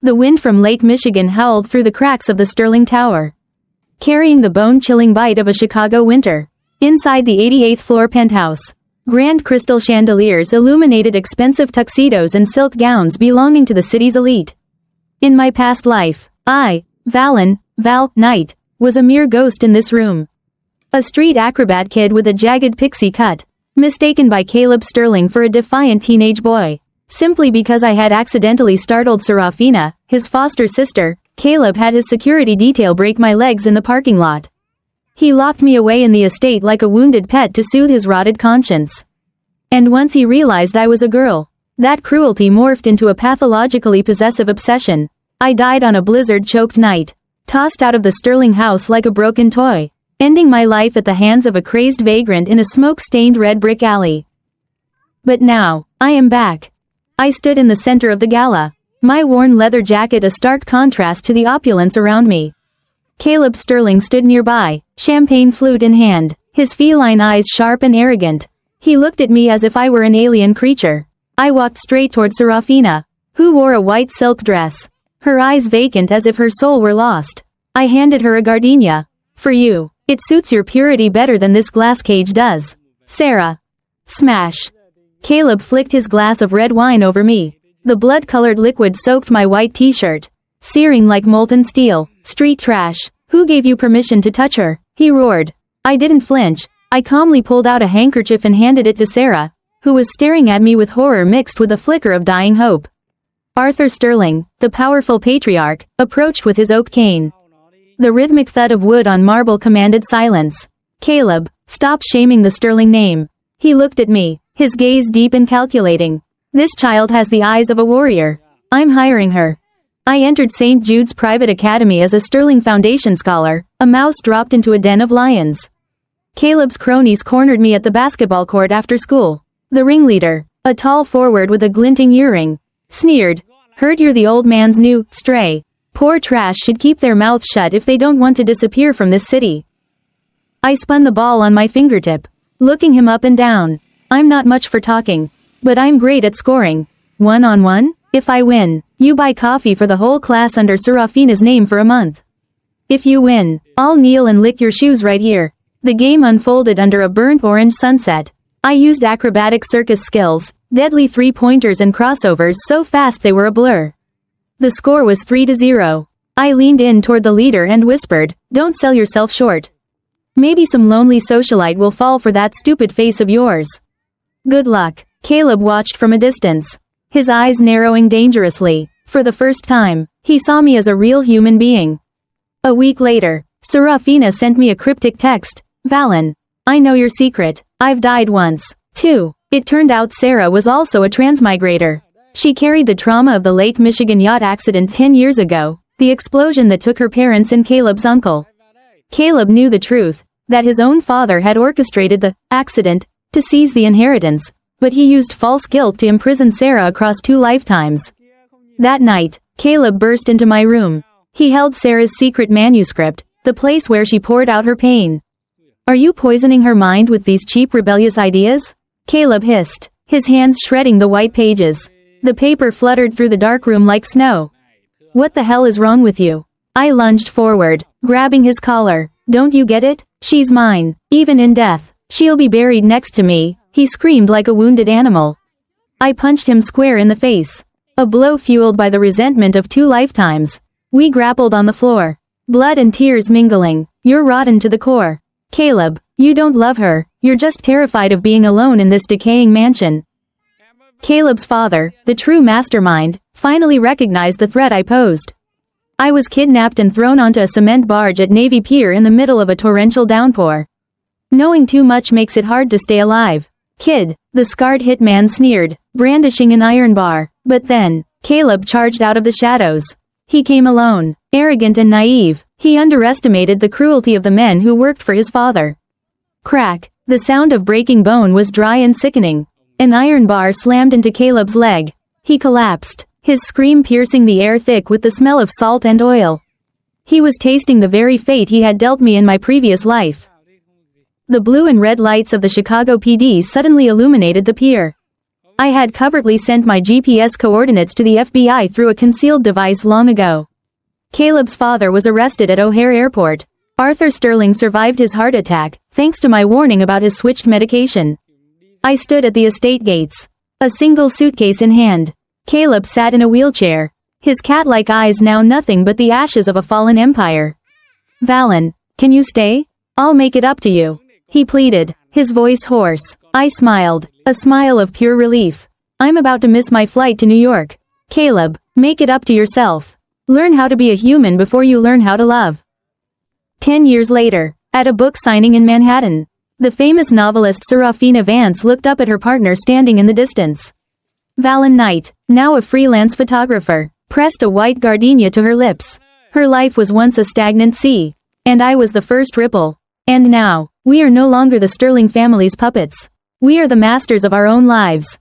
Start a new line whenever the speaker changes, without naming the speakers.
The wind from Lake Michigan howled through the cracks of the Sterling Tower, carrying the bone-chilling bite of a Chicago winter. Inside the 88th floor penthouse, grand crystal chandeliers illuminated expensive tuxedos and silk gowns belonging to the city's elite. In my past life, I, Valen, Knight, was a mere ghost in this room. A street acrobat kid with a jagged pixie cut, mistaken by Kaleb Sterling for a defiant teenage boy. Simply because I had accidentally startled Seraphina, his foster sister, Kaleb had his security detail break my legs in the parking lot. He locked me away in the estate like a wounded pet to soothe his rotted conscience. And once he realized I was a girl, that cruelty morphed into a pathologically possessive obsession. I died on a blizzard-choked night, tossed out of the Sterling house like a broken toy, ending my life at the hands of a crazed vagrant in a smoke-stained red brick alley. But now, I am back. I stood in the center of the gala, my worn leather jacket a stark contrast to the opulence around me. Kaleb Sterling stood nearby, champagne flute in hand, his feline eyes sharp and arrogant. He looked at me as if I were an alien creature. I walked straight toward Seraphina, who wore a white silk dress, her eyes vacant as if her soul were lost. I handed her a gardenia. For you. It suits your purity better than this glass cage does. Sarah. Smash. Kaleb flicked his glass of red wine over me. The blood-colored liquid soaked my white t-shirt, searing like molten steel. Street trash. Who gave you permission to touch her? He roared. I didn't flinch. I calmly pulled out a handkerchief and handed it to Sarah, who was staring at me with horror mixed with a flicker of dying hope. Arthur Sterling, the powerful patriarch, approached with his oak cane. The rhythmic thud of wood on marble commanded silence. Kaleb, stop shaming the Sterling name. He looked at me, his gaze deep and calculating. This child has the eyes of a warrior. I'm hiring her. I entered St. Jude's private academy as a Sterling Foundation scholar. A mouse dropped into a den of lions. Kaleb's cronies cornered me at the basketball court after school. The ringleader, a tall forward with a glinting earring, sneered. Heard you're the old man's new stray. Poor trash should keep their mouths shut if they don't want to disappear from this city. I spun the ball on my fingertip, looking him up and down. I'm not much for talking, but I'm great at scoring. 1-on-1? If I win, you buy coffee for the whole class under Seraphina's name for a month. If you win, I'll kneel and lick your shoes right here. The game unfolded under a burnt orange sunset. I used acrobatic circus skills, deadly three-pointers and crossovers so fast they were a blur. The score was 3-0. I leaned in toward the leader and whispered, "Don't sell yourself short. Maybe some lonely socialite will fall for that stupid face of yours." Good luck. Kaleb watched from a distance, his eyes narrowing dangerously. For the first time, he saw me as a real human being. A week later, Seraphina sent me a cryptic text. Valen, I know your secret. I've died once, too. It turned out Sarah was also a transmigrator. She carried the trauma of the Lake Michigan yacht accident 10 years ago, the explosion that took her parents and Kaleb's uncle. Kaleb knew the truth, that his own father had orchestrated the accident to seize the inheritance, but he used false guilt to imprison Sarah across 2 lifetimes. That night, Kaleb burst into my room. He held Sarah's secret manuscript, the place where she poured out her pain. Are you poisoning her mind with these cheap rebellious ideas? Kaleb hissed, his hands shredding the white pages. The paper fluttered through the dark room like snow. What the hell is wrong with you? I lunged forward, grabbing his collar. Don't you get it? She's mine. Even in death, she'll be buried next to me. He screamed like a wounded animal. I punched him square in the face. A blow fueled by the resentment of 2 lifetimes. We grappled on the floor, blood and tears mingling. You're rotten to the core. Kaleb, you don't love her, you're just terrified of being alone in this decaying mansion. Kaleb's father, the true mastermind, finally recognized the threat I posed. I was kidnapped and thrown onto a cement barge at Navy Pier in the middle of a torrential downpour. Knowing too much makes it hard to stay alive. Kid, the scarred hitman sneered, brandishing an iron bar. But then, Kaleb charged out of the shadows. He came alone, arrogant and naive. He underestimated the cruelty of the men who worked for his father. Crack, the sound of breaking bone was dry and sickening. An iron bar slammed into Kaleb's leg. He collapsed, his scream piercing the air thick with the smell of salt and oil. He was tasting the very fate he had dealt me in my previous life. The blue and red lights of the Chicago PD suddenly illuminated the pier. I had covertly sent my GPS coordinates to the FBI through a concealed device long ago. Kaleb's father was arrested at O'Hare Airport. Arthur Sterling survived his heart attack, thanks to my warning about his switched medication. I stood at the estate gates, a single suitcase in hand. Kaleb sat in a wheelchair, his cat-like eyes now nothing but the ashes of a fallen empire. Valen, can you stay? I'll make it up to you, he pleaded, his voice hoarse. I smiled, a smile of pure relief. I'm about to miss my flight to New York. Kaleb, make it up to yourself. Learn how to be a human before you learn how to love. 10 years later, at a book signing in Manhattan, the famous novelist Seraphina Vance looked up at her partner standing in the distance. Valen Knight, now a freelance photographer, pressed a white gardenia to her lips. Her life was once a stagnant sea, and I was the first ripple. And now, we are no longer the Sterling family's puppets. We are the masters of our own lives.